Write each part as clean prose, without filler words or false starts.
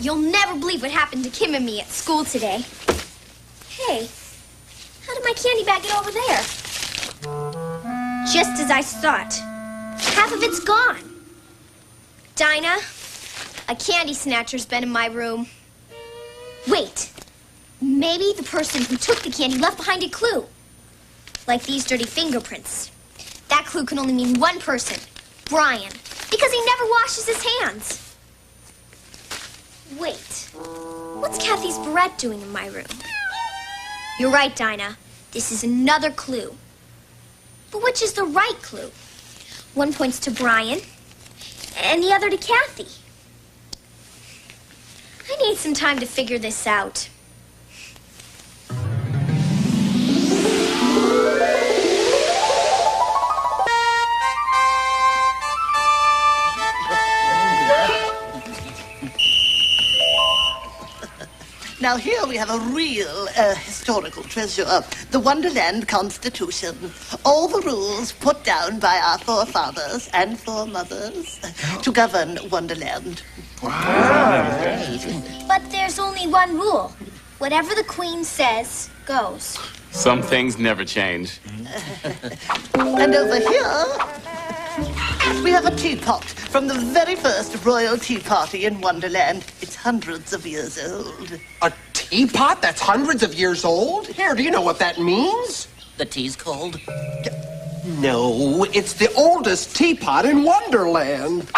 You'll never believe what happened to Kim and me at school today. Hey, how did my candy bag get over there? Just as I thought. Half of it's gone. Dinah, a candy snatcher's been in my room. Wait, maybe the person who took the candy left behind a clue. Like these dirty fingerprints. That clue can only mean one person, Brian, because he never washes his hands. Wait, what's Kathy's barrette doing in my room? You're right, Dinah. This is another clue. But which is the right clue? One points to Brian, and the other to Kathy. I need some time to figure this out. Now here we have a real historical treasure, the Wonderland Constitution. All the rules put down by our forefathers and foremothers to govern Wonderland. Wow. But there's only one rule. Whatever the Queen says goes. Some things never change. And over here, we have a teapot from the very first royal tea party in Wonderland. It's hundreds of years old. A teapot that's hundreds of years old? Here, do you know what that means? The tea's cold. No, it's the oldest teapot in Wonderland.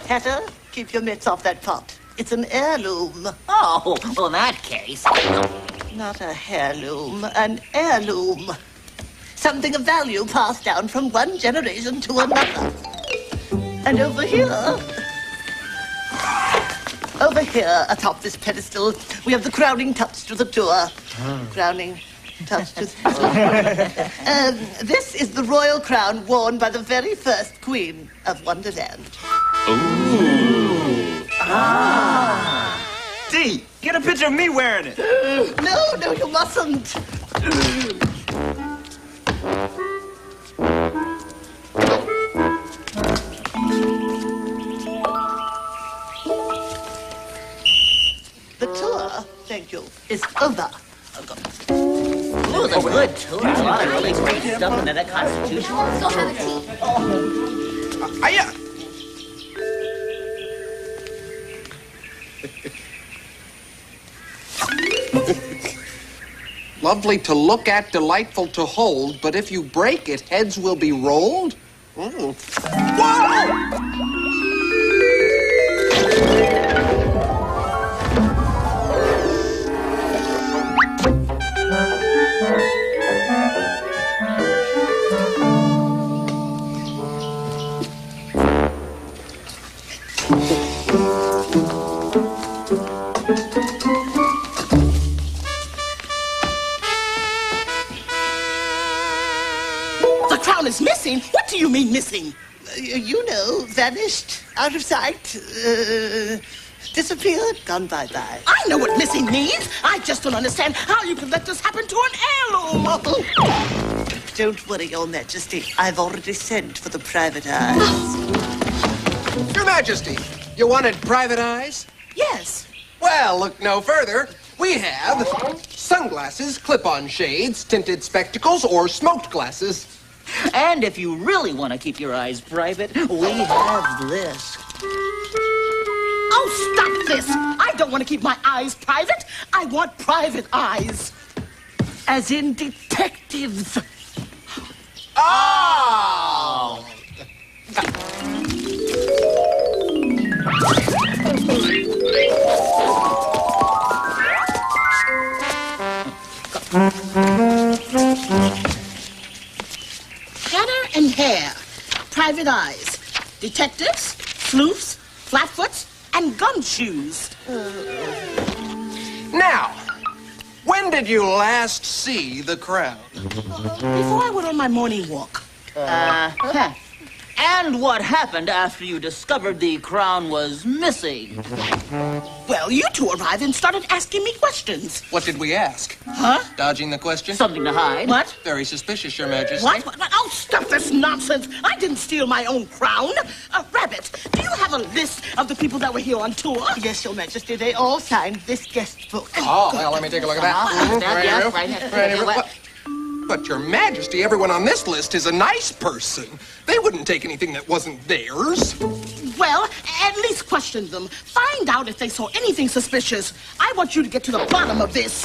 Hatter, keep your mitts off that pot. It's an heirloom. Oh, well, in that case... Not a heirloom, an heirloom. Something of value passed down from one generation to another. And over here atop this pedestal, we have the crowning touch to the tour. Crowning touch to the tour. This is the royal crown worn by the very first queen of Wonderland. Ooh. Ah. Dee, get a picture of me wearing it. No, you mustn't. The tour, thank you, is over. Ooh, the good tour. A lot of really great stuff in that Constitution. Let's go have a tea. Lovely to look at, delightful to hold, but if you break it, heads will be rolled. Whoa! The crown is missing? What do you mean missing? You know, vanished, out of sight, disappeared, gone bye-bye. I know what missing means. I just don't understand how you can let this happen to an heirloom. Oh. Don't worry, Your Majesty. I've already sent for the private eyes. Your Majesty, you wanted private eyes? Yes. Well, look no further. We have sunglasses, clip-on shades, tinted spectacles, or smoked glasses. And if you really want to keep your eyes private, we have this. Oh, stop this! I don't want to keep my eyes private. I want private eyes. As in detectives. Oh! Hatter and Hare, private eyes, detectives, sleuths, flatfoots, and gumshoes. Now, when did you last see the crown? Before I went on my morning walk. And what happened after you discovered the crown was missing? Well, you two arrived and started asking me questions. What did we ask? Huh? Dodging the question? Something to hide? What? Very suspicious, Your Majesty. What? Oh, stop this nonsense. I didn't steal my own crown. Rabbit, do you have a list of the people that were here on tour? Yes, Your Majesty, they all signed this guest book. Oh, well, let me take a look at that. Yeah, right. But, Your Majesty, everyone on this list is a nice person. They wouldn't take anything that wasn't theirs. Well, at least question them. Find out if they saw anything suspicious. I want you to get to the bottom of this.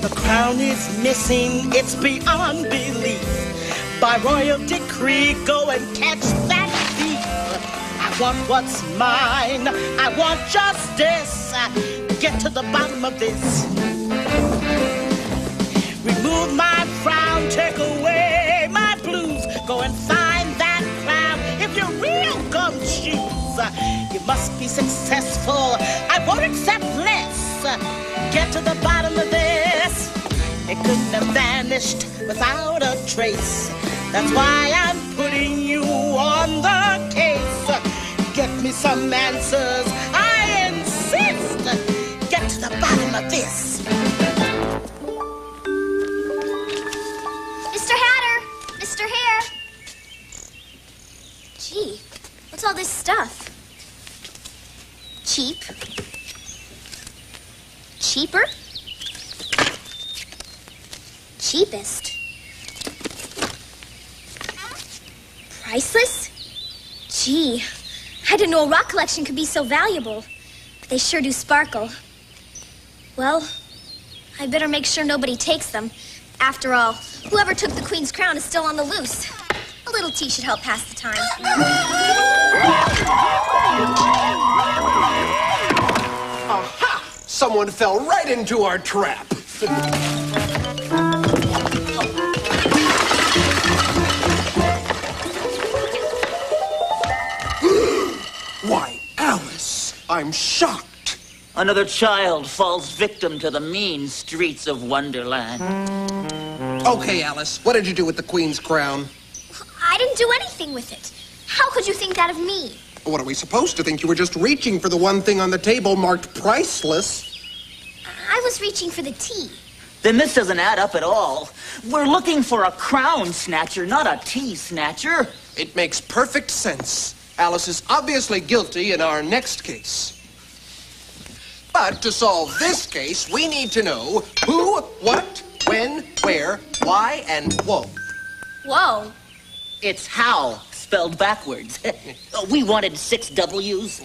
The crown is missing, it's beyond belief. By royal decree, go and catch that thief. I want what's mine, I want justice. Get to the bottom of this. Remove my frown, take away my blues. Go and find that crown. If you're real gumshoes, you must be successful. I won't accept less. Get to the bottom of this. It couldn't have vanished without a trace. That's why I'm putting you on the case. Get me some answers, I insist. Get to the bottom of this. Mr. Hatter! Mr. Hare! Gee, what's all this stuff? Cheap? Cheaper? Cheapest? Priceless? Gee, I didn't know a rock collection could be so valuable. They sure do sparkle. Well, I better make sure nobody takes them. After all, whoever took the Queen's crown is still on the loose. A little tea should help pass the time. Aha! Someone fell right into our trap. Why, Alice, I'm shocked. Another child falls victim to the mean streets of Wonderland. Okay, Alice, what did you do with the Queen's crown? I didn't do anything with it. How could you think that of me? What are we supposed to think? You were just reaching for the one thing on the table marked priceless. I was reaching for the tea. Then this doesn't add up at all. We're looking for a crown snatcher, not a tea snatcher. It makes perfect sense. Alice is obviously guilty in our next case. But to solve this case, we need to know who, what, when, where, why, and whoa. Whoa. It's how, spelled backwards. We wanted 6 W's.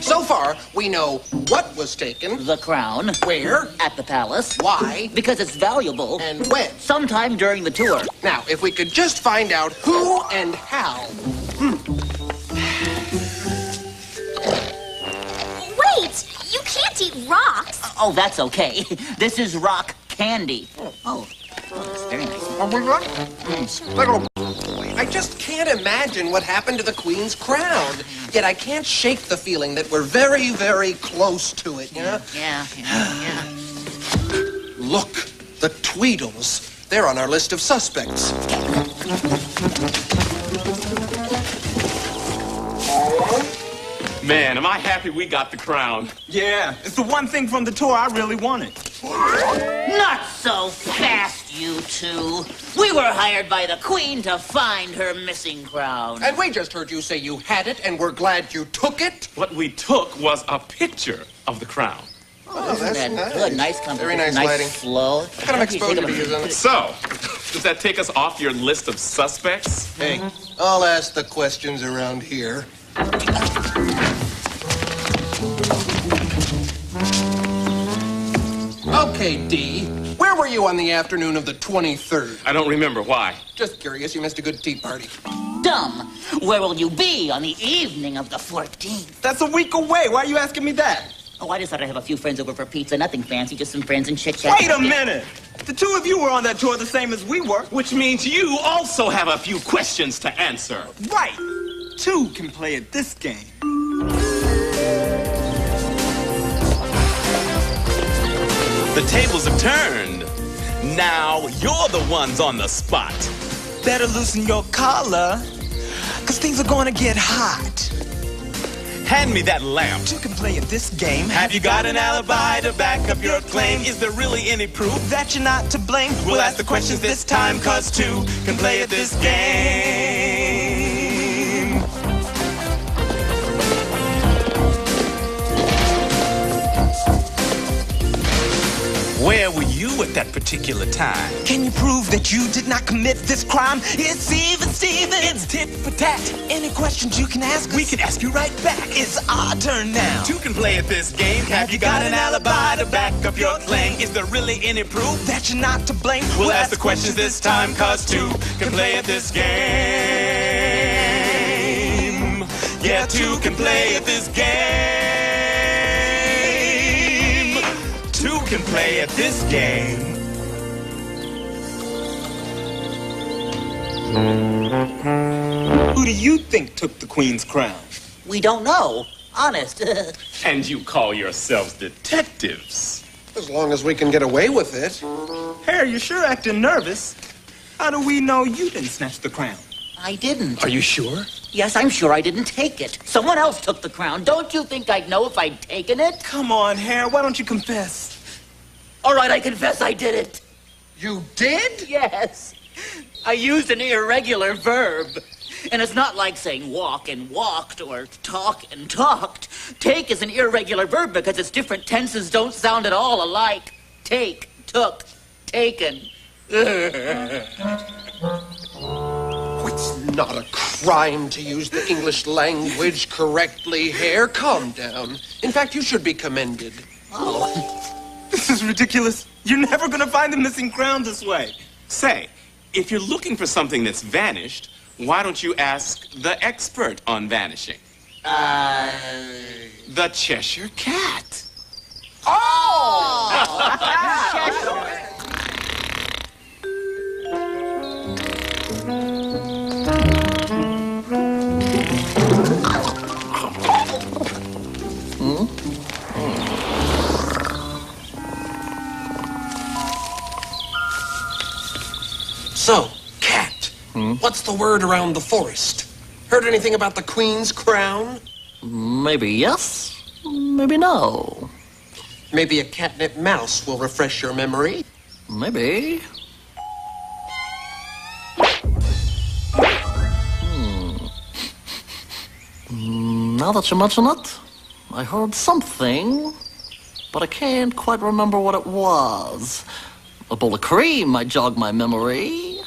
So far, we know what was taken, The crown. where, At the palace. why, Because it's valuable. and when. Sometime during the tour. Now, if we could just find out who and how. Wait, you can't eat rocks. Oh, that's okay. This is rock candy. Oh, that's very nice. I just can't imagine what happened to the Queen's crown. Yet I can't shake the feeling that we're very, very close to it, you know? Yeah. Look, the Tweedles. They're on our list of suspects. Man, am I happy we got the crown. Yeah, it's the one thing from the tour I really wanted. Not so fast, you two. We were hired by the Queen to find her missing crown. And we just heard you say you had it, and we're glad you took it. What we took was a picture of the crown. Oh, isn't that's that nice. good? Nice composition. Very nice lighting. flow. What kind of exposure do you use on it? So, does that take us off your list of suspects? Hey, I'll ask the questions around here. Okay, Dee. Where were you on the afternoon of the 23rd? I don't remember. Why? Just curious, you missed a good tea party. Dumb. Where will you be on the evening of the 14th? That's a week away. Why are you asking me that? Oh, I just thought I'd have a few friends over for pizza. Nothing fancy, just some friends and chit-chat. Wait a minute. The two of you were on that tour the same as we were. Which means you also have a few questions to answer. Right. Two can play at this game. The tables have turned. Now you're the ones on the spot. Better loosen your collar, 'cause things are gonna get hot. Hand me that lamp. You can play at this game. Have you got an alibi to back up your claim? Is there really any proof That you're not to blame. We'll ask the questions this time, 'cause two can play at this game. Where were you at that particular time? Can you prove that you did not commit this crime? It's even Steven. It's tit for tat. Any questions you can ask us? We can ask you right back. It's our turn now. Two can play at this game. Have you got an alibi to back up your claim? Is there really any proof That you're not to blame. We'll ask the questions this time, 'cause two can play at this game. Yeah, two can play at this game. Two can play at this game. Who do you think took the Queen's crown? We don't know. Honest. And you call yourselves detectives. As long as we can get away with it. Hare, you're sure acting nervous. How do we know you didn't snatch the crown? I didn't. Are you sure? Yes, I'm sure I didn't take it. Someone else took the crown. Don't you think I'd know if I'd taken it? Come on, Hare, why don't you confess? All right, I confess I did it. You did? Yes. I used an irregular verb. And it's not like saying walk and walked or talk and talked. Take is an irregular verb because its different tenses don't sound at all alike. Take, took, taken. It's not a crime to use the English language correctly, Hare. Calm down. In fact, you should be commended. This is ridiculous. You're never gonna find the missing crown this way. Say, if you're looking for something that's vanished, why don't you ask the expert on vanishing? The Cheshire Cat. So, Cat, what's the word around the forest? Heard anything about the Queen's crown? Maybe yes, maybe no. Maybe a catnip mouse will refresh your memory. Maybe. Now that you mention it, I heard something, but I can't quite remember what it was. A bowl of cream might jog my memory.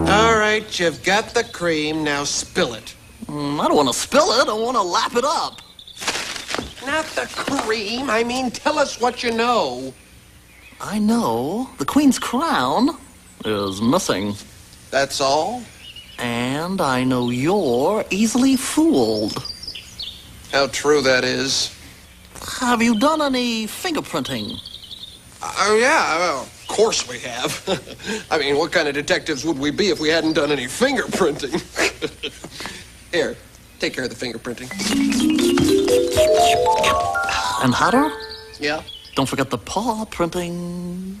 All right, you've got the cream. Now spill it. I don't want to spill it, I want to lap it up. Not the cream. I mean, tell us what you know. I know the Queen's crown is missing. That's all? And I know you're easily fooled. How true that is. Have you done any fingerprinting? Oh, yeah, well, of course we have. I mean, what kind of detectives would we be if we hadn't done any fingerprinting? Here, take care of the fingerprinting. And Hatter? Yeah? Don't forget the paw printing.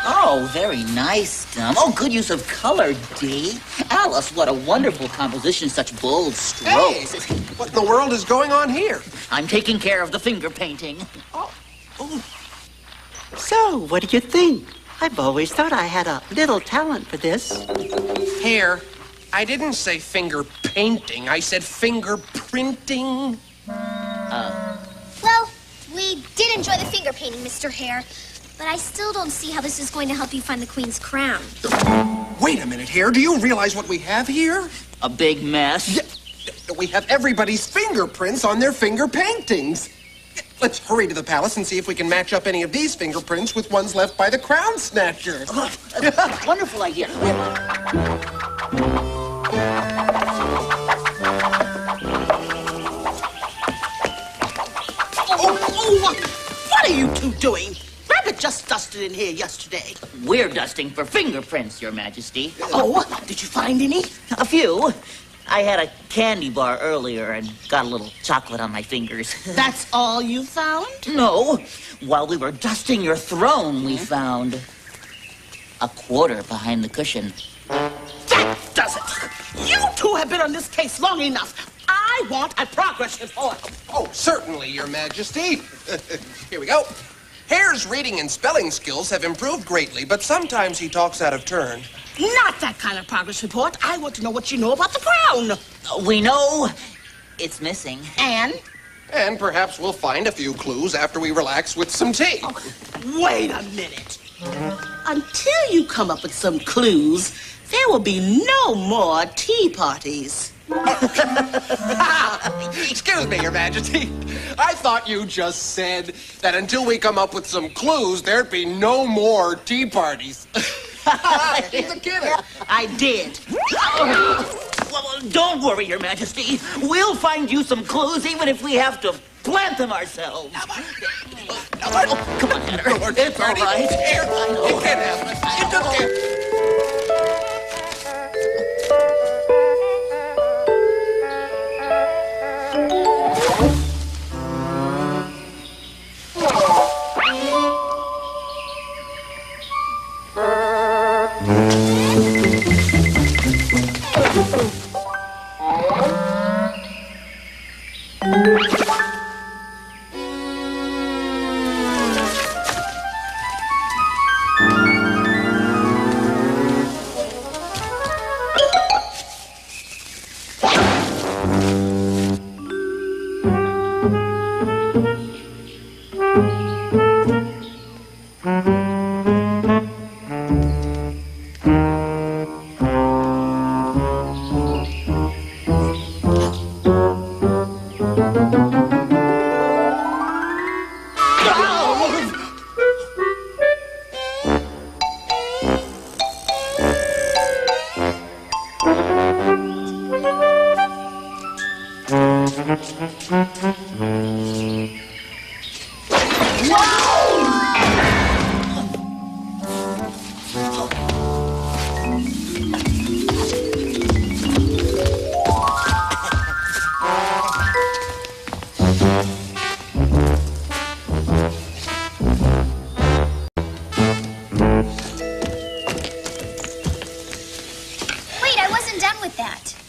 Oh, very nice, Dum. Oh, good use of color, Dee. Alice, what a wonderful composition, such bold Hey, strokes. what in the world is going on here? I'm taking care of the finger painting. So, what do you think? I've always thought I had a little talent for this. Here, I didn't say finger painting. I said finger printing. Well, we did enjoy the finger painting, Mr. Hare, but I still don't see how this is going to help you find the Queen's crown. Wait a minute, Hare. Do you realize what we have here? A big mess. Yeah, we have everybody's fingerprints on their finger paintings. Let's hurry to the palace and see if we can match up any of these fingerprints with ones left by the crown snatcher. Wonderful idea. What are you two doing? Grab just dusted in here yesterday. We're dusting for fingerprints, Your Majesty. Oh, did you find any? A few. I had a candy bar earlier and got a little chocolate on my fingers. That's all you found? No. While we were dusting your throne, we found a quarter behind the cushion. That does it. You two have been on this case long enough. I want a progress report. Oh, certainly, Your Majesty. Here we go. Hare's reading and spelling skills have improved greatly, but sometimes he talks out of turn. Not that kind of progress report. I want to know what you know about the crown. We know it's missing. And? And perhaps we'll find a few clues after we relax with some tea. Oh, wait a minute. Until you come up with some clues, there will be no more tea parties. Excuse me, Your Majesty. I thought you just said that until we come up with some clues, there'd be no more tea parties. He's a kidder. I did. Well, don't worry, Your Majesty. We'll find you some clues, even if we have to plant them ourselves. Come on, Hatter. It's all right. Here, you can have it. You took it.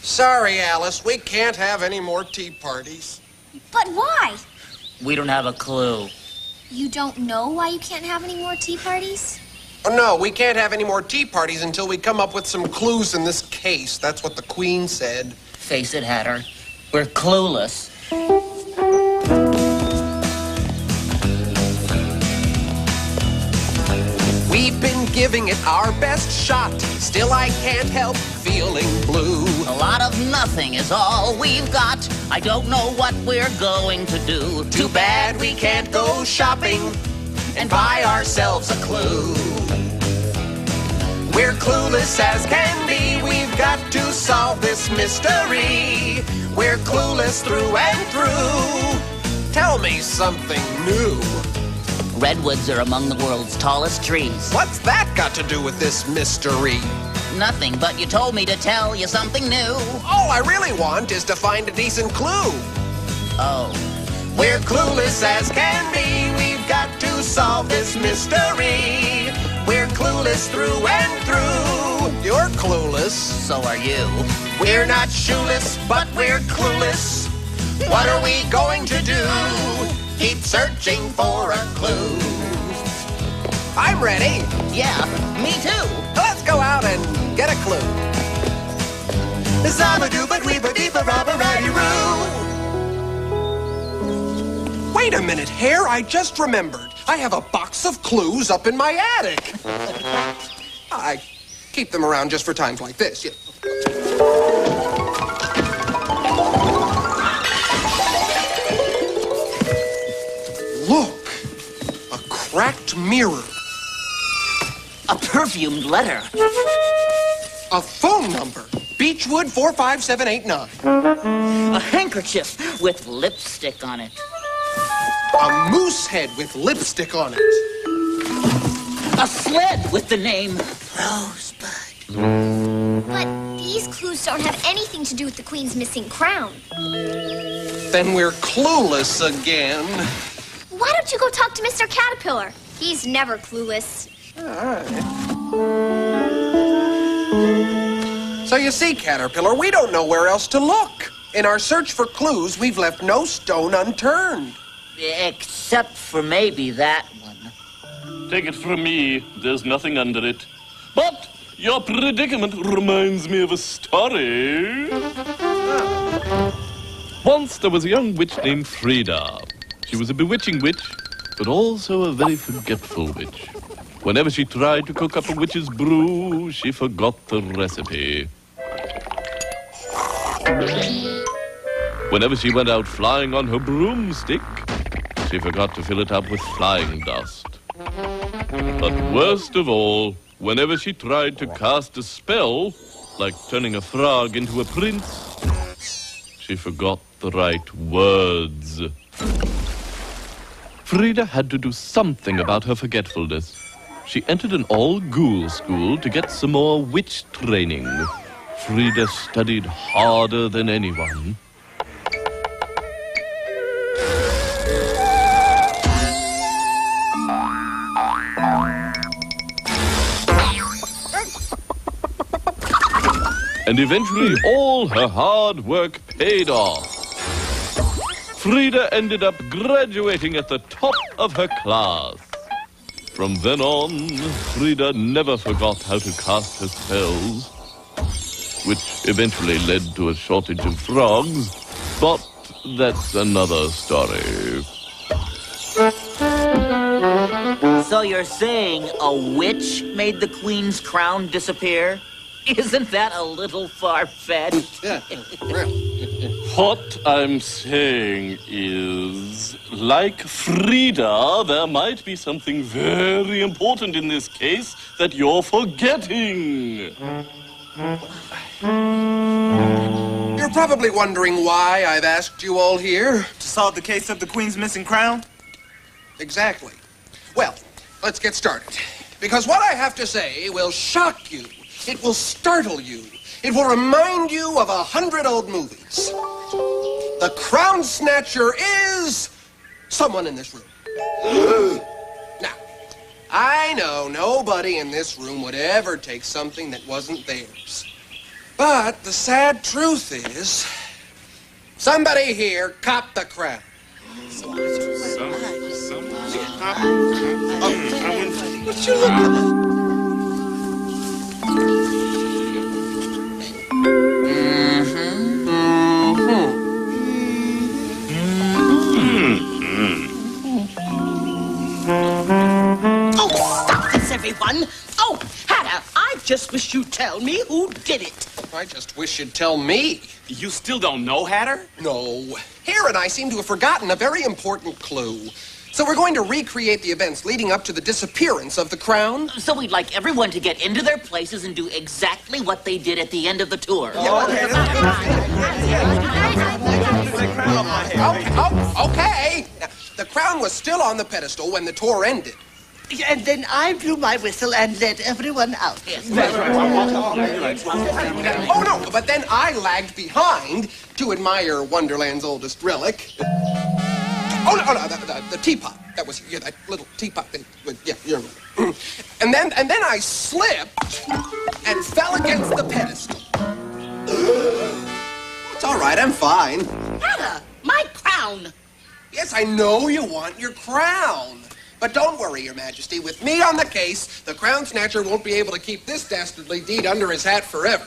Sorry, Alice, we can't have any more tea parties. But why? We don't have a clue. You don't know why you can't have any more tea parties? Oh, no, we can't have any more tea parties until we come up with some clues in this case. That's what the Queen said. Face it, Hatter. We're clueless. We've been giving it our best shot. Still, I can't help feeling blue. A lot of nothing is all we've got. I don't know what we're going to do. Too bad we can't go shopping and buy ourselves a clue. We're clueless as can be. We've got to solve this mystery. We're clueless through and through. Tell me something new. Redwoods are among the world's tallest trees. What's that got to do with this mystery? Nothing, but you told me to tell you something new. All I really want is to find a decent clue. Oh. We're clueless as can be. We've got to solve this mystery. We're clueless through and through. You're clueless. So are you. We're not shoeless, but we're clueless. What are we going to do? Keep searching for a clue. I'm ready. Yeah, me too. Let's go out and get a clue. Wait a minute, Hare. I just remembered. I have a box of clues up in my attic. I keep them around just for times like this. Yeah. Look, a cracked mirror. A perfumed letter. A phone number. Beechwood 45789. A handkerchief with lipstick on it. A moose head with lipstick on it. A sled with the name Rosebud. But these clues don't have anything to do with the Queen's missing crown. Then we're clueless again. Why don't you go talk to Mr. Caterpillar? He's never clueless. So you see, Caterpillar, we don't know where else to look. In our search for clues, we've left no stone unturned. Except for maybe that one. Take it from me, there's nothing under it. But your predicament reminds me of a story. Once there was a young witch named Frida. She was a bewitching witch, but also a very forgetful witch. Whenever she tried to cook up a witch's brew, she forgot the recipe. Whenever she went out flying on her broomstick, she forgot to fill it up with flying dust. But worst of all, whenever she tried to cast a spell, like turning a frog into a prince, she forgot the right words. Frida had to do something about her forgetfulness. She entered an all-ghoul school to get some more witch training. Frida studied harder than anyone. And eventually all her hard work paid off. Frida ended up graduating at the top of her class. From then on, Frida never forgot how to cast her spells, which eventually led to a shortage of frogs, but that's another story. So you're saying a witch made the Queen's crown disappear? Isn't that a little far-fetched? What I'm saying is, like Frida, there might be something very important in this case that you're forgetting. You're probably wondering why I've asked you all here. To solve the case of the Queen's missing crown? Exactly. Well, let's get started. Because what I have to say will shock you. It will startle you. It will remind you of 100 old movies. The Crown Snatcher is someone in this room. Now, I know nobody in this room would ever take something that wasn't theirs. But the sad truth is, somebody here copped the crown. Would you look at Oh, stop this, everyone. Oh, Hannah, I just wish you'd tell me who did it. I just wish you'd tell me. You still don't know, Hatter? No. Hare and I seem to have forgotten a very important clue. So we're going to recreate the events leading up to the disappearance of the crown. So we'd like everyone to get into their places and do exactly what they did at the end of the tour. Okay. Now, the crown was still on the pedestal when the tour ended. And then I blew my whistle and let everyone out. Oh, no, but then I lagged behind to admire Wonderland's oldest relic. Oh, no, the teapot. That was, yeah, that little teapot thing. Yeah, you remember. And then I slipped and fell against the pedestal. It's all right, I'm fine. Hannah, my crown. Yes, I know you want your crown. But don't worry, Your Majesty. With me on the case, the Crown Snatcher won't be able to keep this dastardly deed under his hat forever.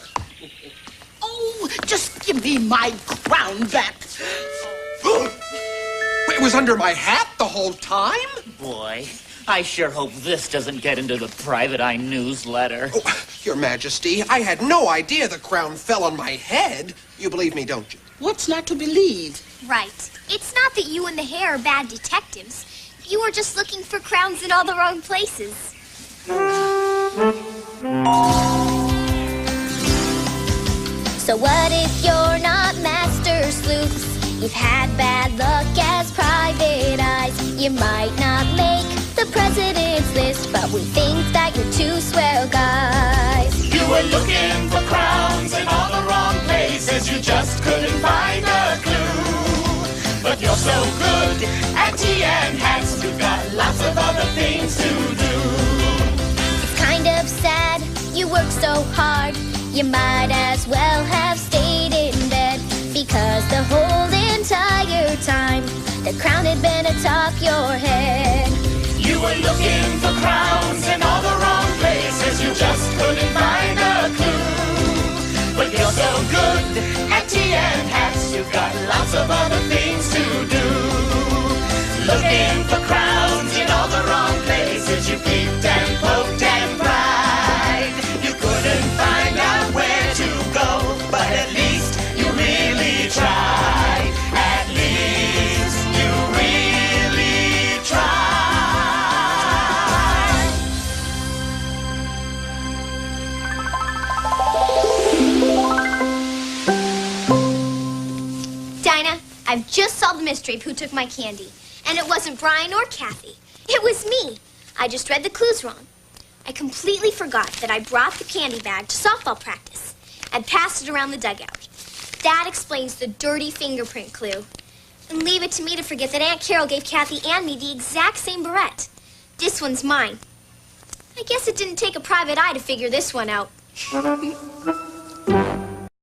Oh, just give me my crown back. It was under my hat the whole time? Boy, I sure hope this doesn't get into the Private Eye newsletter. Oh, Your Majesty, I had no idea the crown fell on my head. You believe me, don't you? What's not to believe? Right. It's not that you and the Hare are bad detectives. You were just looking for crowns in all the wrong places. So what if you're not master sleuths? You've had bad luck as private eyes. You might not make the president's list, but We think that you're two swell guys. You were looking for crowns in all the wrong places. You just couldn't find a clue. But you're so good at tea and hats. You've got lots of other things to do. It's kind of sad you work so hard. You might as well have stayed in bed, because the whole entire time the crown had been atop your head. You were looking for crowns in all the wrong places. You just couldn't find a clue. But you're so good at tea and hats. You've got lots of other things to do. Looking for crowns in all the wrong places. You peeped and poked and pried. You couldn't find out where to go, but at least you really tried. At least you really tried. Dinah, I've just solved the mystery of who took my candy. And it wasn't Brian or Kathy. It was me. I just read the clues wrong. I completely forgot that I brought the candy bag to softball practice and passed it around the dugout. That explains the dirty fingerprint clue. And leave it to me to forget that Aunt Carol gave Kathy and me the exact same barrette. This one's mine. I guess it didn't take a private eye to figure this one out.